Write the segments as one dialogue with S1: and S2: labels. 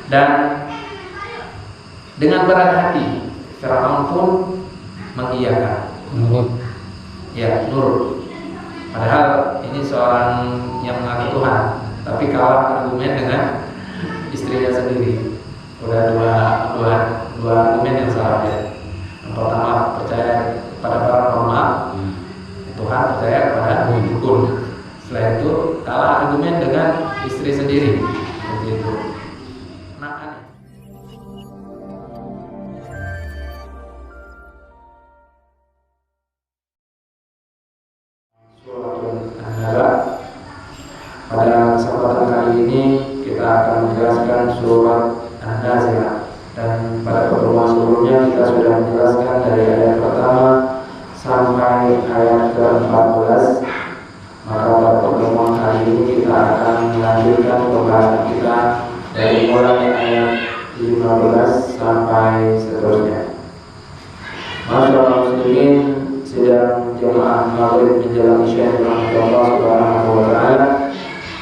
S1: Dan dengan berat hati Firaun pun mengiyakan, nurut. Padahal ini seorang yang mengaku Tuhan, tapi kalah argumen dengan istrinya sendiri. Udah dua argumen yang salah ya. Yang pertama percaya pada paranormal, Tuhan percaya pada dukun. Setelah itu kalah argumen dengan istri sendiri, seperti itu. Nah, aneh. Pada kesempatan kali ini kita akan menjelaskan surat An-Nazi'ah, dan pada pertemuan sebelumnya kita sudah menjelaskan dari ayat pertama sampai ayat ke-14. Maka pada pertemuan kali ini kita akan melanjutkan pembahasan kita dari mulai ayat 15 sampai seterusnya. Masyaallah muslimin sedang jemaah maghrib menjelang isya Allah Subhanahu wa taala.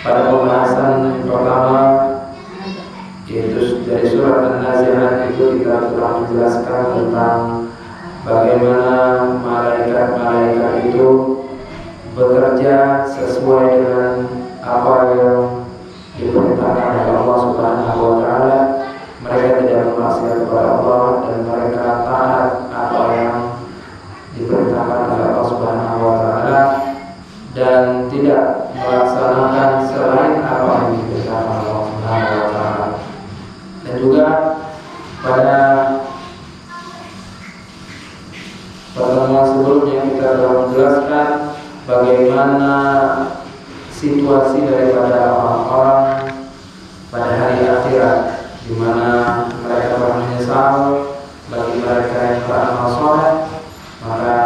S1: Pada pembahasan pertama, yaitu dari surat An-Nazi'ah, itu kita telah menjelaskan tentang bagaimana malaikat-malaikat itu bekerja sesuai dengan apa yang diperintahkan oleh Allah Subhanahu wa taala. Mereka tidak bermaksiat kepada Allah dan mereka taat apa yang diperintahkan oleh Allah Subhanahu wa taala dan tidak melaksanakan selain apa yang diperintahkan oleh Allah Subhanahu wa taala. Dan juga pada pertemuan sebelumnya kita telah menjelaskan bagaimana situasi daripada orang-orang pada hari akhirat, di mana mereka menyesal. Bagi mereka yang beramal soleh, maka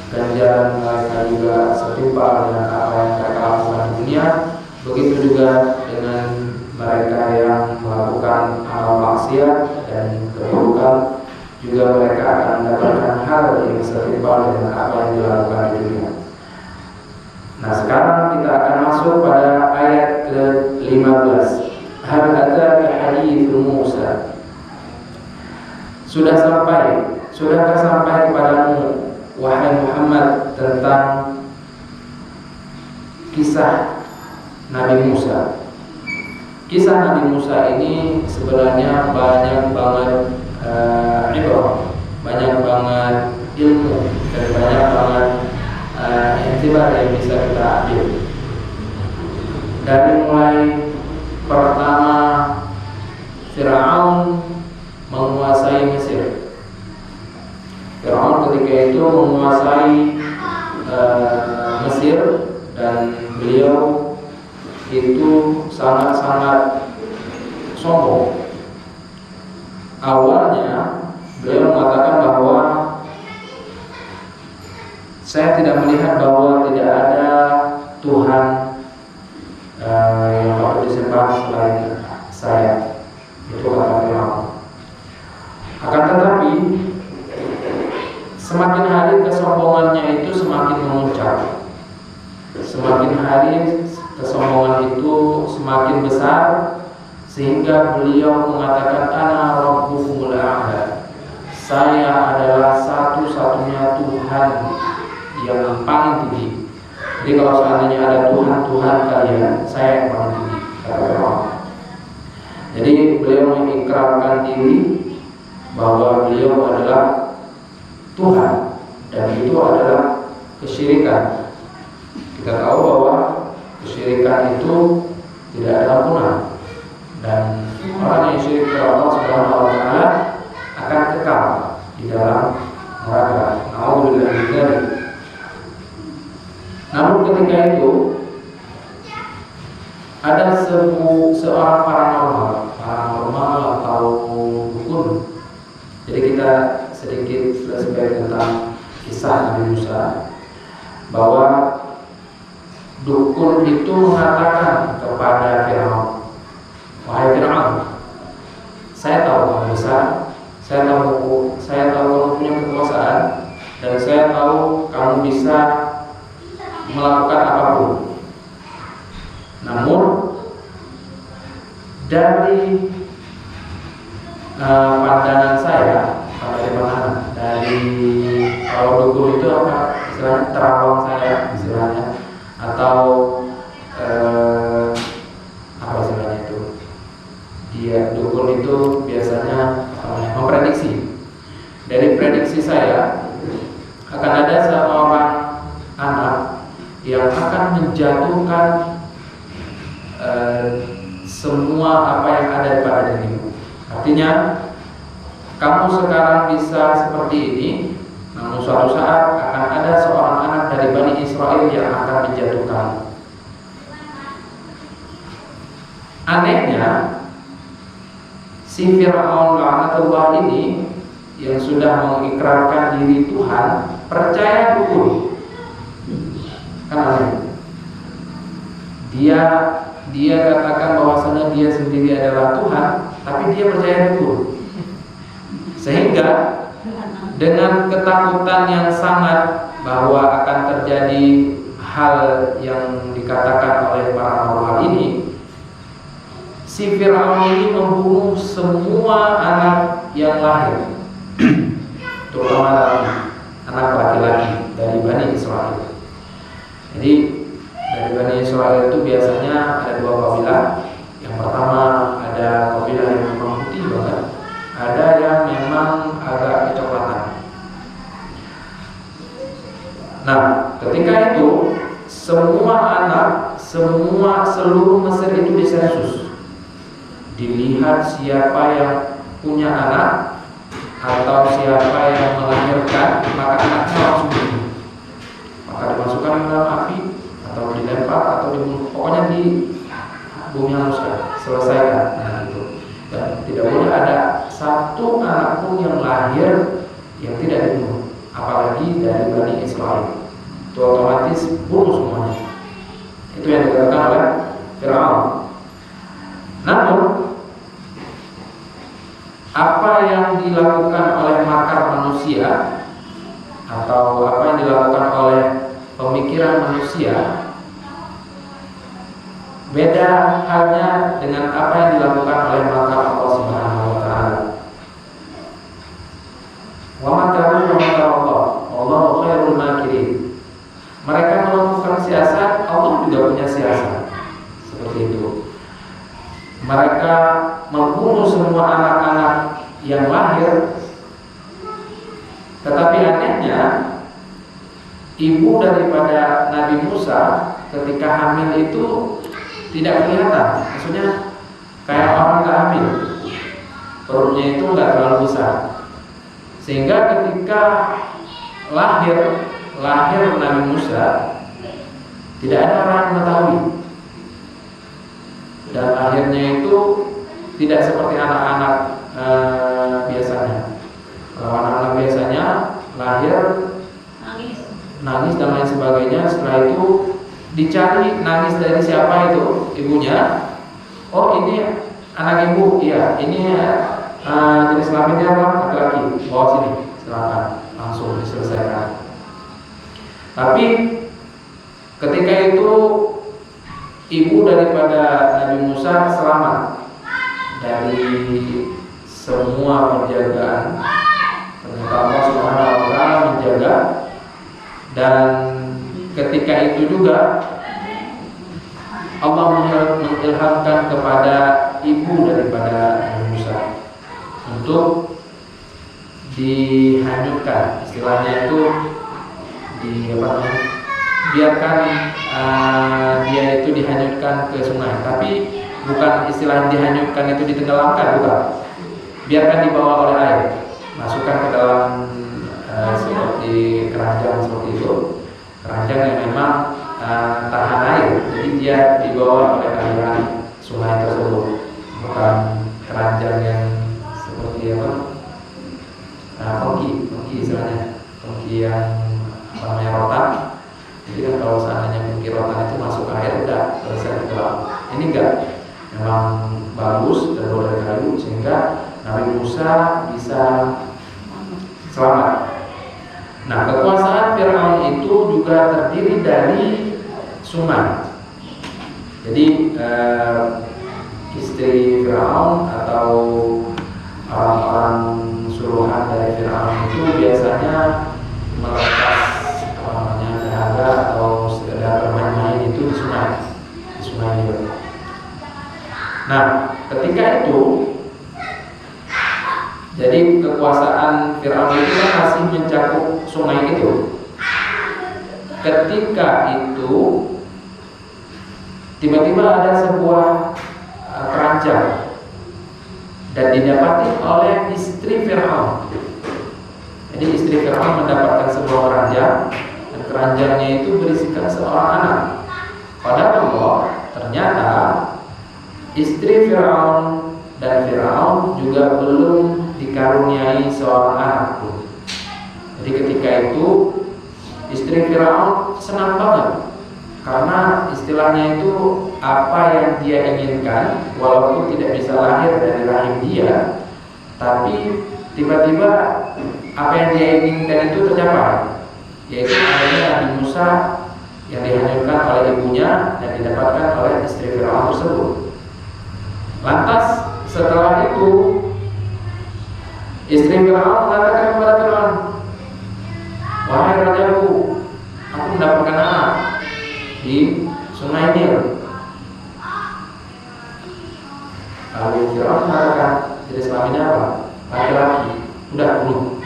S1: ganjaran mereka juga setimpal dengan apa yang mereka lakukan di dunia. Begitu juga dengan mereka yang melakukan amal maksiat dan keburukan, juga mereka akan mendapatkan hal yang setimpal dengan apa yang dilakukan di dunia. Nah, sekarang kita akan masuk pada ayat ke-15. Hal ataka haditsu Musa. Sudahkah sampai kepadamu wahai Muhammad tentang kisah Nabi Musa. Kisah Nabi Musa ini sebenarnya banyak banget ibrah, banyak banget ilmu, dan banyak banget intibar yang bisa kita ambil. Dari mulai pertama Firaun menguasai Mesir. Firaun ketika itu menguasai Mesir, dan beliau itu sangat-sangat sombong. Awalnya beliau mengatakan bahwa saya tidak melihat bahwa tidak ada Tuhan yang patut disembah selain saya. Itu kata Firaun. Akan tetapi semakin hari kesombongannya itu semakin memuncak. Semakin hari kesombongan itu semakin besar, sehingga beliau mengatakan ana rabbukumul a'la. Saya adalah satu-satunya Tuhan yang paling tinggi. Jadi kalau seandainya ada Tuhan kalian, saya yang paling tinggi, kata Firaun. Jadi beliau mengikrarkan diri bahwa beliau adalah Tuhan, dan itu adalah kesyirikan. Kita tahu bahwa kesyirikan itu tidak ada ampunan, dan orang yang syirik kepada Allah Subhanahu wa taala akan kekal di dalam neraka. Nauzubillah min dzalik. Namun ketika itu ada seorang paranormal atau dukun. Jadi kita sedikit flashback tentang kisah Nabi Musa, bahwa dukun itu mengatakan kepada Firaun, wahai Firaun, saya tahu kamu besar, saya tahu kamu punya kekuasaan, dan saya tahu kamu bisa melakukan apapun. Namun dari pandangan saya, dari kalau dukun itu apa istilahnya, terawang saya istilahnya, atau apa istilahnya itu, dia dukun itu biasanya memprediksi. Dari prediksi saya akan ada seorang anak yang akan menjatuhkan semua apa yang ada pada dirimu. Artinya kamu sekarang bisa seperti ini, namun suatu saat akan ada seorang anak dari Bani Israel yang akan menjatuhkan. Anehnya, si Fir'aun laknatullah ini yang sudah mengikrarkan diri Tuhan percaya dukun. Kan aneh. Dia katakan bahwasanya dia sendiri adalah Tuhan, tapi dia percaya dukun. Sehingga dengan ketakutan yang sangat bahwa akan terjadi hal yang dikatakan oleh para nabi ini, si Fir'aun ini membunuh semua anak yang lahir, terutama anak laki-laki dari Bani Israel. Jadi dari Bani Israel itu biasanya ada dua kabilah. Yang pertama ada kabilah yang memang putih banget, ada yang memang agak kecoklatan. Nah, ketika itu semua anak, seluruh Mesir itu disensus, dilihat siapa yang punya anak atau siapa yang melahirkan, maka anaknya langsung dibunuh. Maka dimasukkan ke dalam api atau dilempar atau dibunuh, pokoknya di bumi hanguskan, selesaikan anak itu. Dan tidak boleh ada satu anak pun yang lahir yang tidak dibunuh, apalagi dari Bani Israel. Itu otomatis bunuh semuanya. Itu yang dikatakan oleh Fir'aun. Namun apa yang dilakukan oleh makar manusia atau apa yang dilakukan oleh pemikiran manusia beda halnya dengan apa yang dilakukan oleh makar Allah Subhanahu wa taala. Wa makaru wa makar Allah, Allahu khairul makirin. Mereka melakukan siasat, Allah juga punya siasat. Seperti itu. Mereka membunuh semua anak-anak yang lahir, tetapi anehnya ibu daripada Nabi Musa ketika hamil itu tidak kelihatan. Maksudnya kayak orang gak hamil, perutnya itu gak terlalu besar, sehingga ketika lahir Nabi Musa tidak ada orang yang mengetahui. Dan akhirnya itu tidak seperti anak-anak biasanya. Kalau anak-anak biasanya lahir nangis dan lain sebagainya, setelah itu dicari nangis dari siapa itu ibunya. Oh, ini anak ibu, iya. Ini jenis kelaminnya apa? Laki-laki. Bawa sini, silakan, langsung diselesaikan. Tapi ketika itu ibu daripada Nabi Musa selamat dari semua penjagaan. Ternyata Allah Subhanahu wa taala menjaga, dan ketika itu juga Allah mengilhamkan kepada ibu daripada Nabi Musa untuk dihanyutkan, istilahnya itu biarkan dia itu dihanyutkan ke sungai, tapi bukan istilah dihanyutkan itu ditenggelamkan, bukan. Biarkan dibawa oleh air, masukkan ke dalam seperti keranjang seperti itu, keranjang yang memang tahan air, jadi dia dibawa oleh aliran sungai tersebut, bukan keranjang yang seperti apa, pengki istilahnya, pengki yang namanya rotan. Jadi kan kalau seandainya pengki rotan itu masuk air udah selesai tenggelam. Ini enggak, memang bagus terbuat dari kayu sehingga Nabi Musa bisa selamat. Nah, kekuasaan Fir'aun itu juga terdiri dari sungai. Jadi istri Fir'aun atau orang jadi kekuasaan Fir'aun itu kan masih mencakup sungai itu. Ketika itu tiba-tiba ada sebuah keranjang dan didapati oleh istri Fir'aun. Jadi istri Fir'aun mendapatkan sebuah keranjang, dan keranjangnya itu berisikan seorang anak. Padahal ternyata istri Fir'aun dan Fir'aun juga belum dikaruniai seorang anak pun. Jadi ketika itu istri Fir'aun senang banget, karena istilahnya itu apa yang dia inginkan walaupun tidak bisa lahir dari rahim dia, tapi tiba-tiba apa yang dia inginkan itu tercapai, yaitu adanya Nabi Musa yang dihanyutkan oleh ibunya dan didapatkan oleh istri Fir'aun tersebut. Lantas setelah itu istri Fir'aun mengatakan kepada Fir'aun, "Wahai rajaku, aku mendapatkan anak di sungai Nil." Lalu Fir'aun mengatakan, jenis kelaminnya apa? Laki-laki. Udah bunuh.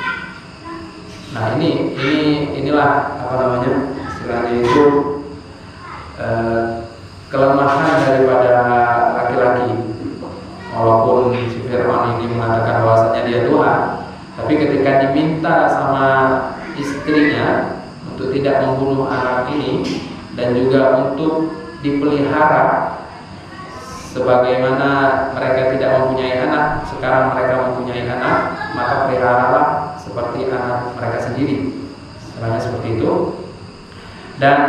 S1: Nah inilah apa namanya, istilahnya itu kelemahan daripada laki-laki. Walaupun si Fir'aun ini mengatakan bahwasanya dia Tuhan, tapi ketika diminta sama istrinya untuk tidak membunuh anak ini dan juga untuk dipelihara, sebagaimana mereka tidak mempunyai anak, sekarang mereka mempunyai anak, maka peliharalah seperti anak mereka sendiri. Istilahnya seperti itu. Dan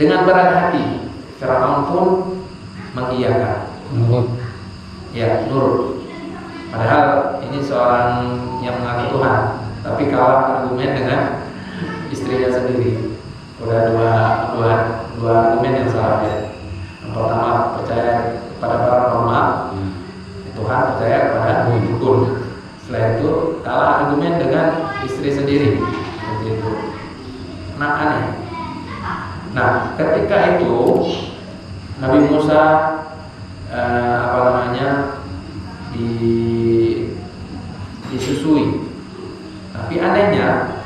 S1: dengan berat hati Fir'aun pun mengiyakan. Ya, nurut. Padahal ini seorang yang mengaku Tuhan, tapi kalah argumen dengan istrinya sendiri. Udah dua argumen yang salah ya. Yang pertama percaya pada paranormal, Tuhan percaya kepada dukun. Setelah itu kalah argumen dengan istri sendiri, seperti itu. Nah aneh. Nah ketika itu Nabi Musa disusui. Tapi anehnya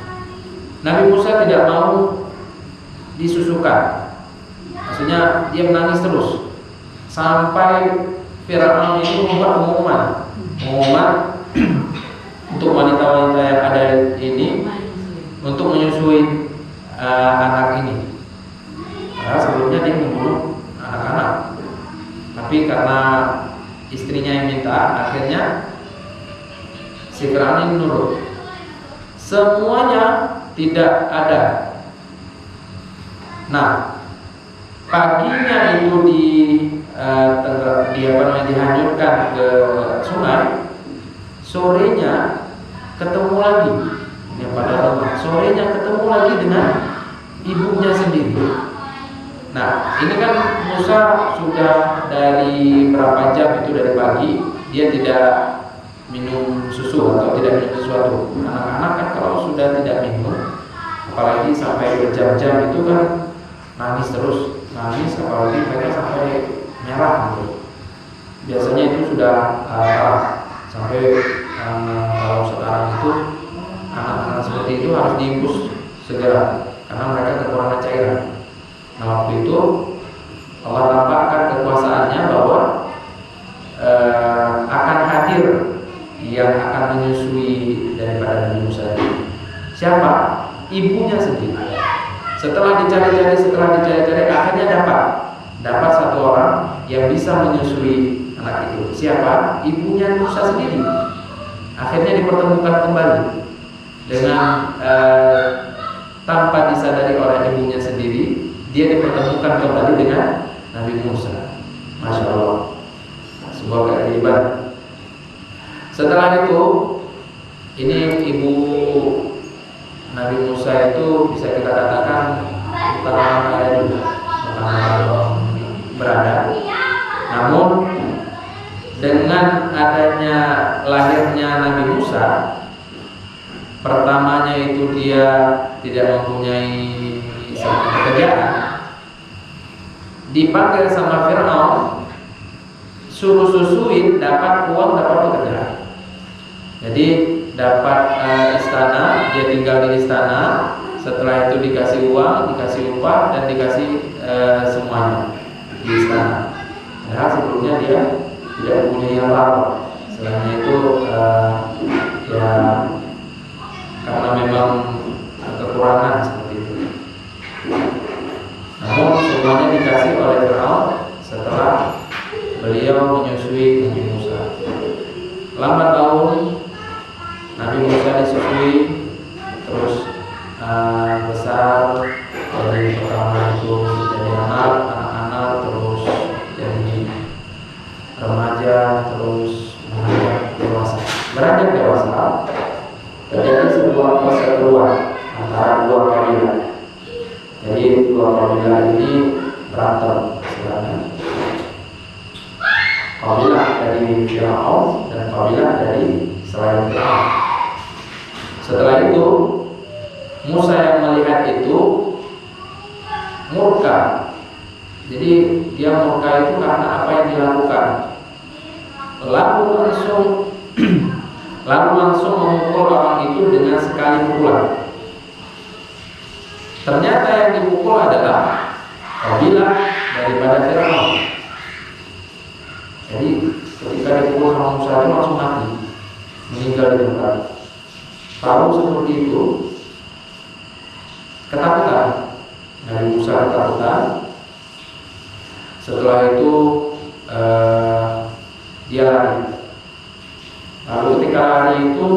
S1: Nabi Musa tidak mau disusukan. Maksudnya dia menangis terus sampai Fir'aun itu membuat pengumuman untuk wanita-wanita yang ada ini untuk menyusui anak ini. Karena sebelumnya dia membunuh anak-anak, tapi karena istrinya yang minta, akhirnya si Fir'aun ini nurut. Semuanya tidak ada. Nah, paginya itu dihanyutkan ke sungai. Sorenya ketemu lagi. Yang pada rumah. Sorenya ketemu lagi dengan ibunya sendiri. Nah, ini kan Musa sudah dari berapa jam itu dari pagi dia tidak minum susu atau tidak minum sesuatu. Anak-anak kan kalau sudah tidak minum, apalagi sampai berjam-jam itu kan nangis terus, apalagi mereka sampai merah gitu. Biasanya itu sudah sampai kalau sekarang itu anak-anak seperti itu harus diinfus segera karena mereka kekurangan cairan. Nah waktu itu Allah tampakkan kekuasaannya bahwa akan hadir yang akan menyusui daripada Nabi Musa. Siapa? Ibunya sendiri. Setelah dicari-cari akhirnya dapat satu orang yang bisa menyusui anak itu. Siapa? Ibunya Musa sendiri. Akhirnya dipertemukan kembali dengan tanpa disadari oleh ibunya sendiri, dia dipertemukan kembali dengan Nabi Musa. Masya Allah, sebuah keajaiban. Setelah itu, ini ibu Nabi Musa itu bisa kita katakan bukan orang kaya juga, bukan orang berada. Namun dengan adanya lahirnya Nabi Musa, pertamanya itu dia tidak mempunyai satu pekerjaan, dipanggil sama Fir'aun suruh susuin dapat uang, dapat pekerjaan. Jadi dapat istana, dia tinggal di istana. Setelah itu dikasih uang, dikasih upah, dan dikasih semuanya di istana. Padahal sebelumnya dia tidak mempunyai apa-apa. Selain itu ya karena memang kekurangan seperti itu. Namun semuanya dikasih oleh Firaun setelah beliau menyusui Nabi Musa. Lambat laun Nabi Musa disusui, terus besar, dari pertama itu jadi anak-anak, terus jadi remaja, terus dewasa. Beranjak dewasa, terjadi sebuah perseteruan antara dua kabilah. Jadi dua kabilah ini berantem istilahnya. Kabilah dari Firaun dan kabilah dari selain Firaun. Setelah itu Musa yang melihat itu murka. Jadi dia murka itu karena apa yang dilakukan. Lalu langsung memukul orang itu dengan sekali pukulan. Ternyata yang dipukul adalah kabilah daripada Firaun. Jadi ketika dipukul sama Musa itu langsung mati, meninggal di tempat. Tahu seperti itu, ketakutan. Dari Musa ketakutan. Setelah itu dia lari. Lalu ketika lari itu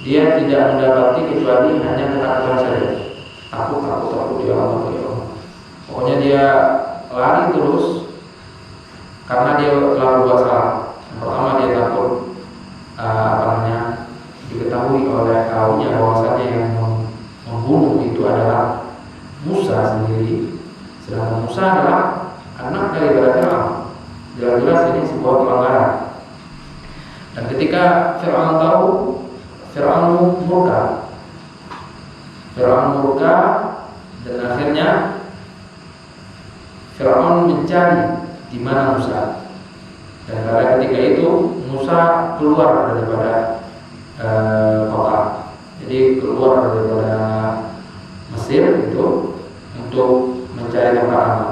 S1: dia tidak mendapati kecuali hanya ketakutan saja. Takut dia Allah. Pokoknya dia lari terus karena dia telah berbuat salah. Yang pertama dia takut diketahui oleh kaumnya bahwasanya yang membunuh itu adalah Musa sendiri, sedangkan Musa adalah anak dari Firaun. Jelas-jelas ini sebuah pelanggaran. Dan ketika Firaun tahu, Firaun murka, dan akhirnya Firaun mencari di mana Musa. Dan pada ketika itu Musa keluar daripada kota, jadi keluar daripada Mesir itu untuk mencari tempat aman.